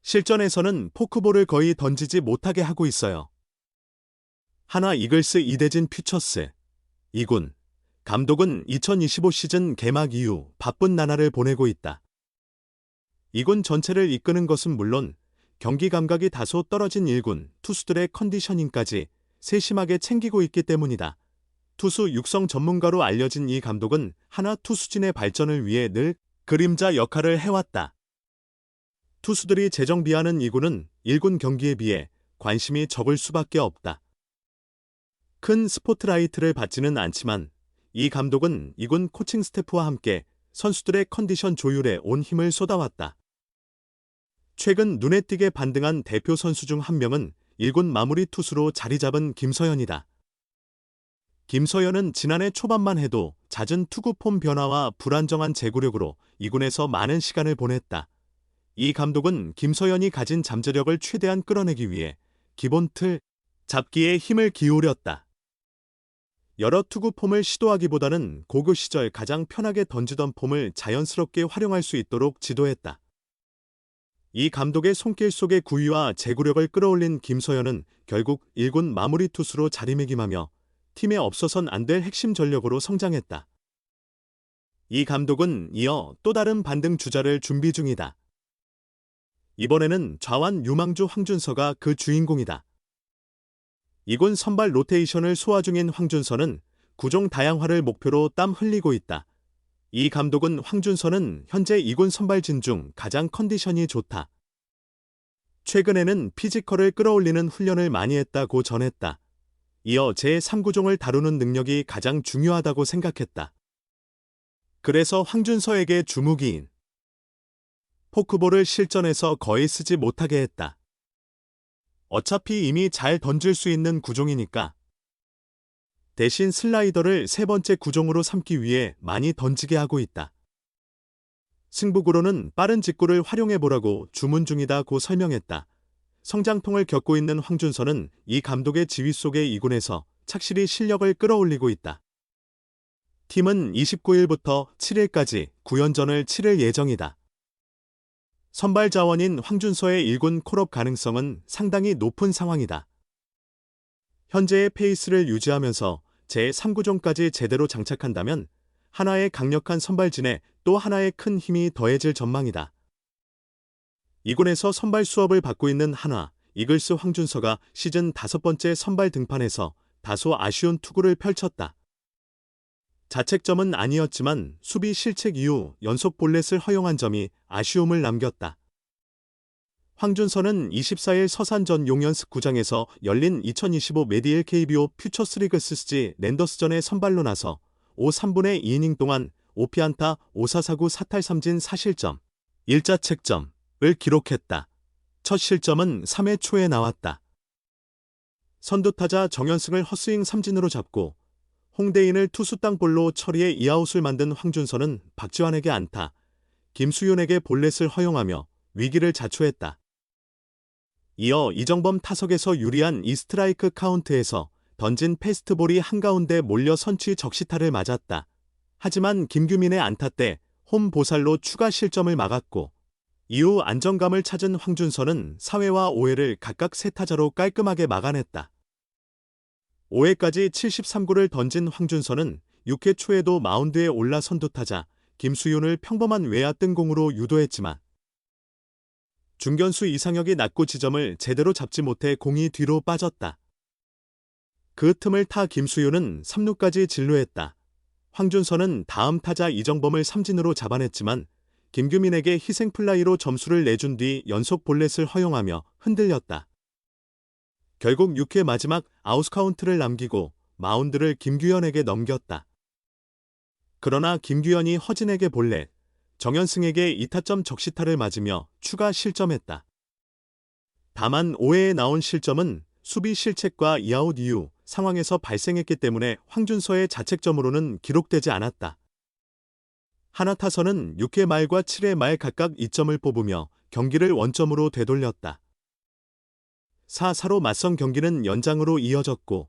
실전에서는 포크볼을 거의 던지지 못하게 하고 있어요. 하나 이글스 이대진 퓨처스 2군 감독은 2025 시즌 개막 이후 바쁜 나날을 보내고 있다. 2군 전체를 이끄는 것은 물론 경기 감각이 다소 떨어진 1군 투수들의 컨디셔닝까지 세심하게 챙기고 있기 때문이다. 투수 육성 전문가로 알려진 이 감독은 하나 투수진의 발전을 위해 늘 그림자 역할을 해왔다. 투수들이 재정비하는 2군은 1군 경기에 비해 관심이 적을 수밖에 없다. 큰 스포트라이트를 받지는 않지만 이 감독은 2군 코칭 스태프와 함께 선수들의 컨디션 조율에 온 힘을 쏟아왔다. 최근 눈에 띄게 반등한 대표 선수 중 한 명은 1군 마무리 투수로 자리 잡은 김서현이다. 김서현은 지난해 초반만 해도 잦은 투구 폼 변화와 불안정한 제구력으로 2군에서 많은 시간을 보냈다. 이 감독은 김서현이 가진 잠재력을 최대한 끌어내기 위해 기본 틀 잡기에 힘을 기울였다. 여러 투구 폼을 시도하기보다는 고교 시절 가장 편하게 던지던 폼을 자연스럽게 활용할 수 있도록 지도했다. 이 감독의 손길 속의 구위와 제구력을 끌어올린 김서현은 결국 1군 마무리 투수로 자리매김하며 팀에 없어선 안 될 핵심 전력으로 성장했다. 이 감독은 이어 또 다른 반등 주자를 준비 중이다. 이번에는 좌완 유망주 황준서가 그 주인공이다. 2군 선발 로테이션을 소화 중인 황준서는 구종 다양화를 목표로 땀 흘리고 있다. 이 감독은 황준서는 현재 2군 선발진 중 가장 컨디션이 좋다. 최근에는 피지컬을 끌어올리는 훈련을 많이 했다고 전했다. 이어 제3구종을 다루는 능력이 가장 중요하다고 생각했다. 그래서 황준서에게 주무기인 포크볼을 실전에서 거의 쓰지 못하게 했다. 어차피 이미 잘 던질 수 있는 구종이니까. 대신 슬라이더를 세 번째 구종으로 삼기 위해 많이 던지게 하고 있다. 승부구로는 빠른 직구를 활용해보라고 주문 중이다고 설명했다. 성장통을 겪고 있는 황준서는 이 감독의 지휘 속에 2군에서 착실히 실력을 끌어올리고 있다. 팀은 29일부터 7일까지 9연전을 치를 예정이다. 선발 자원인 황준서의 1군 콜업 가능성은 상당히 높은 상황이다. 현재의 페이스를 유지하면서 제3구종까지 제대로 장착한다면 하나의 강력한 선발진에 또 하나의 큰 힘이 더해질 전망이다. 2군에서 선발 수업을 받고 있는 한화, 이글스 황준서가 시즌 5번째 선발 등판에서 다소 아쉬운 투구를 펼쳤다. 자책점은 아니었지만 수비 실책 이후 연속 볼넷을 허용한 점이 아쉬움을 남겼다. 황준서는 24일 서산전 용연습구장에서 열린 2025 메디엘 KBO 퓨처스리그 스지 랜더스전에 선발로 나서 5, 3분의 2이닝 동안 5피안타 5사사구 사탈삼진 4실점, 1자책점을 기록했다. 첫 실점은 3회 초에 나왔다. 선두타자 정현승을 헛스윙 삼진으로 잡고 홍대인을 투수 땅볼로 처리해 2아웃을 만든 황준서는 박지환에게 안타, 김수윤에게 볼넷을 허용하며 위기를 자초했다. 이어 이정범 타석에서 유리한 이스트라이크 카운트에서 던진 패스트볼이 한가운데 몰려 선취 적시타를 맞았다. 하지만 김규민의 안타 때 홈 보살로 추가 실점을 막았고 이후 안정감을 찾은 황준서는 4회와 5회를 각각 3타자로 깔끔하게 막아냈다. 5회까지 73구를 던진 황준서는 6회 초에도 마운드에 올라 선두타자 김수윤을 평범한 외야 뜬공으로 유도했지만 중견수 이상혁이 낮고 지점을 제대로 잡지 못해 공이 뒤로 빠졌다. 그 틈을 타 김수윤은 3루까지 진루했다. 황준서는 다음 타자 이정범을 삼진으로 잡아냈지만 김규민에게 희생플라이로 점수를 내준 뒤 연속 볼넷을 허용하며 흔들렸다. 결국 6회 마지막 아웃카운트를 남기고 마운드를 김규현에게 넘겼다. 그러나 김규현이 허진에게 볼넷, 정현승에게 2타점 적시타를 맞으며 추가 실점했다. 다만 5회에 나온 실점은 수비 실책과 2아웃 이후 상황에서 발생했기 때문에 황준서의 자책점으로는 기록되지 않았다. 하나 타선은 6회 말과 7회 말 각각 2점을 뽑으며 경기를 원점으로 되돌렸다. 4-4로 맞선 경기는 연장으로 이어졌고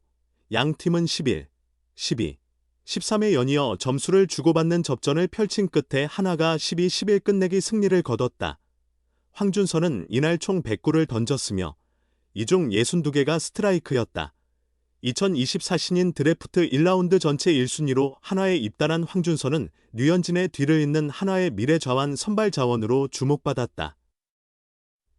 양 팀은 11, 12, 13회 연이어 점수를 주고받는 접전을 펼친 끝에 하나가 12-11 끝내기 승리를 거뒀다. 황준서는 이날 총 100구를 던졌으며 이 중 62개가 스트라이크였다. 2024 신인 드래프트 1라운드 전체 1순위로 한화에 입단한 황준서는 류현진의 뒤를 잇는 한화의 미래 자완 선발 자원으로 주목받았다.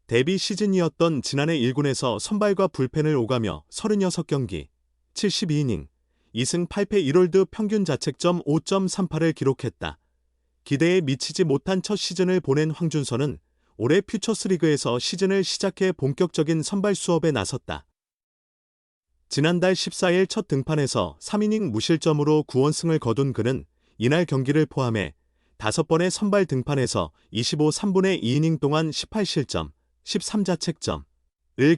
데뷔 시즌이었던 지난해 1군에서 선발과 불펜을 오가며 36경기, 72이닝, 2승 8패 1홀드 평균 자책점 5.38을 기록했다. 기대에 미치지 못한 첫 시즌을 보낸 황준서는 올해 퓨처스리그에서 시즌을 시작해 본격적인 선발 수업에 나섰다. 지난달 14일 첫 등판에서 3이닝 무실점으로 9원승을 거둔 그는 이날 경기를 포함해 5번의 선발 등판에서 25 3분의 2이닝 동안 18실점, 13자책점을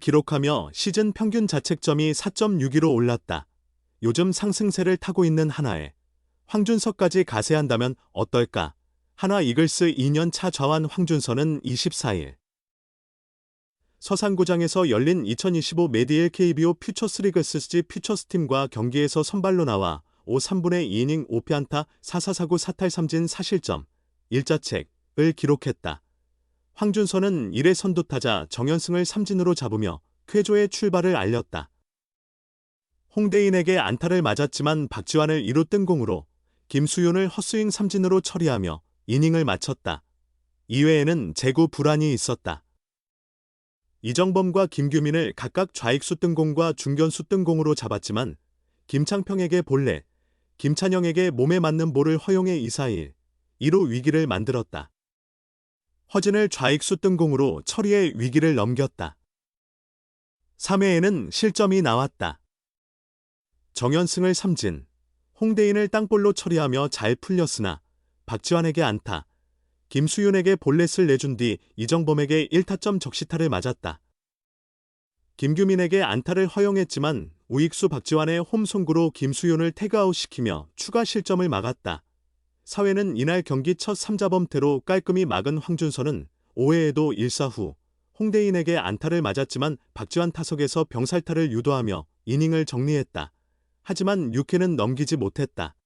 기록하며 시즌 평균 자책점이 4.62로 올랐다. 요즘 상승세를 타고 있는 한화에 황준서까지 가세한다면 어떨까? 한화 이글스 2년차 좌완 황준서는 24일 서산구장에서 열린 2025 메디엘 KBO 퓨처스리그 SSG 퓨처스팀과 경기에서 선발로 나와 5 3분의 2이닝 5피안타 4사사구 4탈3진 4실점 1자책을 기록했다. 황준서는 1회 선두타자 정현승을 삼진으로 잡으며 쾌조의 출발을 알렸다. 홍대인에게 안타를 맞았지만 박지환을 2루 뜬공으로 김수윤을 헛스윙 삼진으로 처리하며 이닝을 마쳤다. 이외에는 제구 불안이 있었다. 이정범과 김규민을 각각 좌익수 뜬공과 중견수 뜬공으로 잡았지만 김창평에게 볼넷, 김찬영에게 몸에 맞는 볼을 허용해 2-4-1, 2루 위기를 만들었다. 허진을 좌익수 뜬공으로 처리해 위기를 넘겼다. 3회에는 실점이 나왔다. 정현승을 삼진, 홍대인을 땅볼로 처리하며 잘 풀렸으나 박지환에게 안타, 김수윤에게 볼넷을 내준 뒤 이정범에게 1타점 적시타를 맞았다. 김규민에게 안타를 허용했지만 우익수 박지환의 홈송구로 김수윤을 태그아웃시키며 추가 실점을 막았다. 4회는 이날 경기 첫 3자범퇴로 깔끔히 막은 황준서는 5회에도 1사 후 홍대인에게 안타를 맞았지만 박지환 타석에서 병살타를 유도하며 이닝을 정리했다. 하지만 6회는 넘기지 못했다.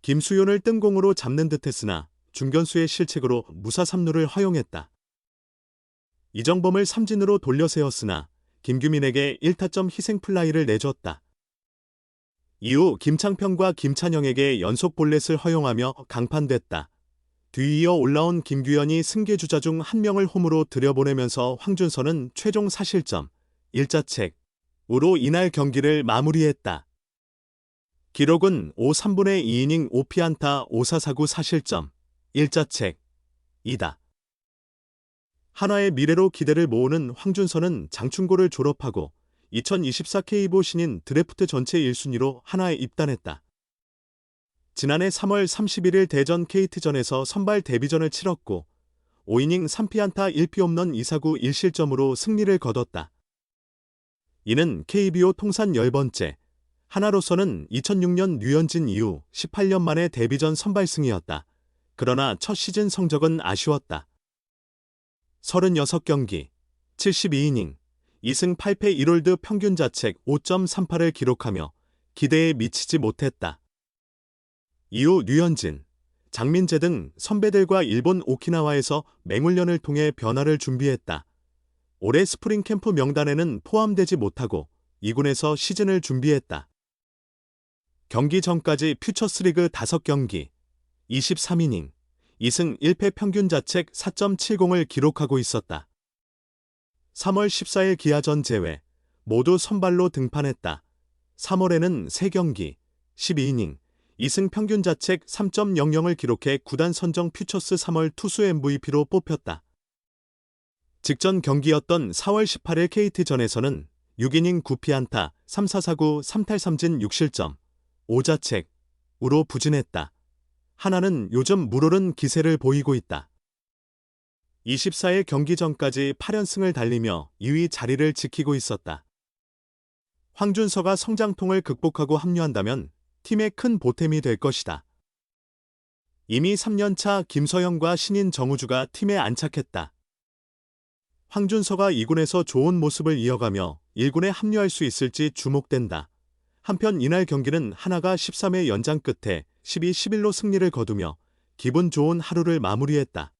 김수윤을 뜬공으로 잡는 듯했으나 중견수의 실책으로 무사 3루를 허용했다. 이정범을 삼진으로 돌려세웠으나 김규민에게 1타점 희생플라이를 내줬다. 이후 김창평과 김찬영에게 연속 볼넷을 허용하며 강판됐다. 뒤이어 올라온 김규현이 승계주자 중 한 명을 홈으로 들여보내면서 황준서는 최종 4실점, 1자책으로 이날 경기를 마무리했다. 기록은 5 3분의 2이닝 5피안타 5사사구 4실점, 1자책이다. 한화의 미래로 기대를 모으는 황준서는 장충고를 졸업하고 2024 KBO 신인 드래프트 전체 1순위로 한화에 입단했다. 지난해 3월 31일 대전 KT전에서 선발 데뷔전을 치렀고 5이닝 3피안타 1피홈런 2사구 1실점으로 승리를 거뒀다. 이는 KBO 통산 10번째, 한화로서는 2006년 류현진 이후 18년 만의 데뷔전 선발승이었다. 그러나 첫 시즌 성적은 아쉬웠다. 36경기, 72이닝, 2승 8패 1홀드 평균 자책 5.38을 기록하며 기대에 미치지 못했다. 이후 류현진, 장민재 등 선배들과 일본 오키나와에서 맹훈련을 통해 변화를 준비했다. 올해 스프링 캠프 명단에는 포함되지 못하고 2군에서 시즌을 준비했다. 경기 전까지 퓨처스리그 5경기, 23이닝, 2승 1패 평균 자책 4.70을 기록하고 있었다. 3월 14일 기아전 제외 모두 선발로 등판했다. 3월에는 3경기, 12이닝, 2승 평균 자책 3.00을 기록해 구단 선정 퓨처스 3월 투수 MVP로 뽑혔다. 직전 경기였던 4월 18일 KT전에서는 6이닝 9피안타 3사사구 3탈3진 6실점, 5자책으로 부진했다. 한화는 요즘 물오른 기세를 보이고 있다. 24일 경기 전까지 8연승을 달리며 2위 자리를 지키고 있었다. 황준서가 성장통을 극복하고 합류한다면 팀의 큰 보탬이 될 것이다. 이미 3년차 김서영과 신인 정우주가 팀에 안착했다. 황준서가 2군에서 좋은 모습을 이어가며 1군에 합류할 수 있을지 주목된다. 한편 이날 경기는 한화가 13회 연장 끝에 12-11로 승리를 거두며 기분 좋은 하루를 마무리했다.